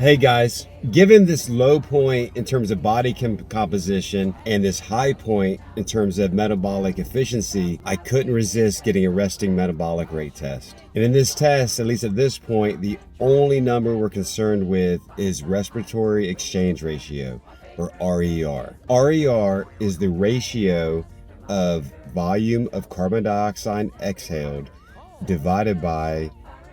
Hey guys, given this low point in terms of body composition and this high point in terms of metabolic efficiency, I couldn't resist getting a resting metabolic rate test. And in this test, at least at this point, the only number we're concerned with is respiratory exchange ratio, or RER. RER is the ratio of volume of carbon dioxide exhaled divided by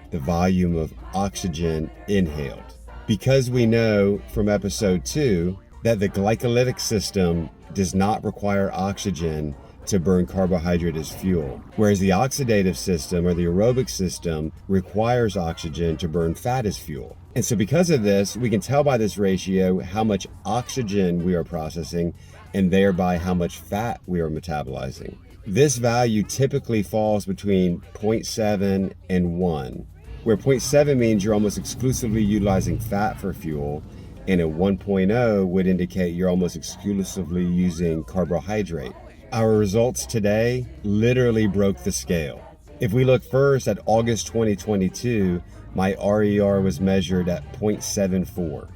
the volume of oxygen inhaled. Because we know from episode 2 that the glycolytic system does not require oxygen to burn carbohydrate as fuel, whereas the oxidative system or the aerobic system requires oxygen to burn fat as fuel. And so because of this, we can tell by this ratio how much oxygen we are processing and thereby how much fat we are metabolizing. This value typically falls between 0.7 and 1. Where 0.7 means you're almost exclusively utilizing fat for fuel, and a 1.0 would indicate you're almost exclusively using carbohydrate. Our results today literally broke the scale. If we look first at August 2022, my RER was measured at 0.74.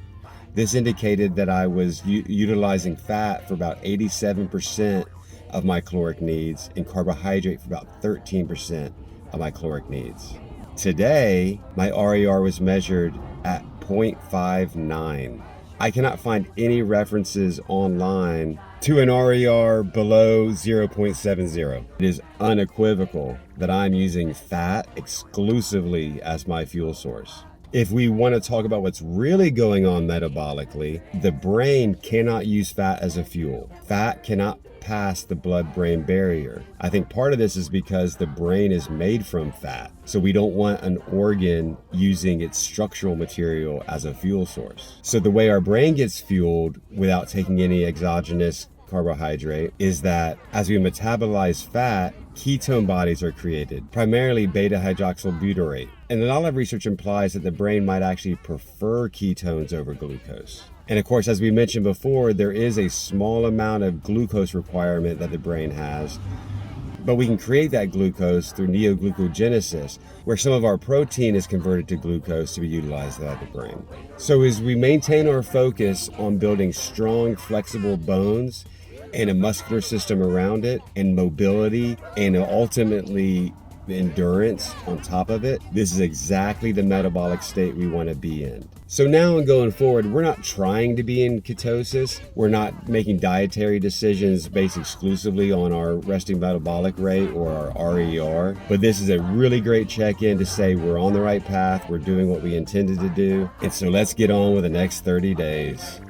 This indicated that I was utilizing fat for about 87% of my caloric needs and carbohydrate for about 13% of my caloric needs. Today, my RER was measured at 0.59. I cannot find any references online to an RER below 0.70. It is unequivocal that I'm using fat exclusively as my fuel source. If we want to talk about what's really going on metabolically, the brain cannot use fat as a fuel. Fat cannot pass the blood-brain barrier. I think part of this is because the brain is made from fat, so we don't want an organ using its structural material as a fuel source. So the way our brain gets fueled without taking any exogenous carbohydrate is that as we metabolize fat, ketone bodies are created, primarily beta-hydroxybutyrate. And a lot of research implies that the brain might actually prefer ketones over glucose. And of course, as we mentioned before, there is a small amount of glucose requirement that the brain has, but we can create that glucose through neoglucogenesis, where some of our protein is converted to glucose to be utilized by the brain. So as we maintain our focus on building strong, flexible bones and a muscular system around it, and mobility, and ultimately endurance on top of it, this is exactly the metabolic state we want to be in. So now and going forward, we're not trying to be in ketosis. We're not making dietary decisions based exclusively on our resting metabolic rate or our RER. But this is a really great check-in to say we're on the right path. We're doing what we intended to do. And so let's get on with the next 30 days.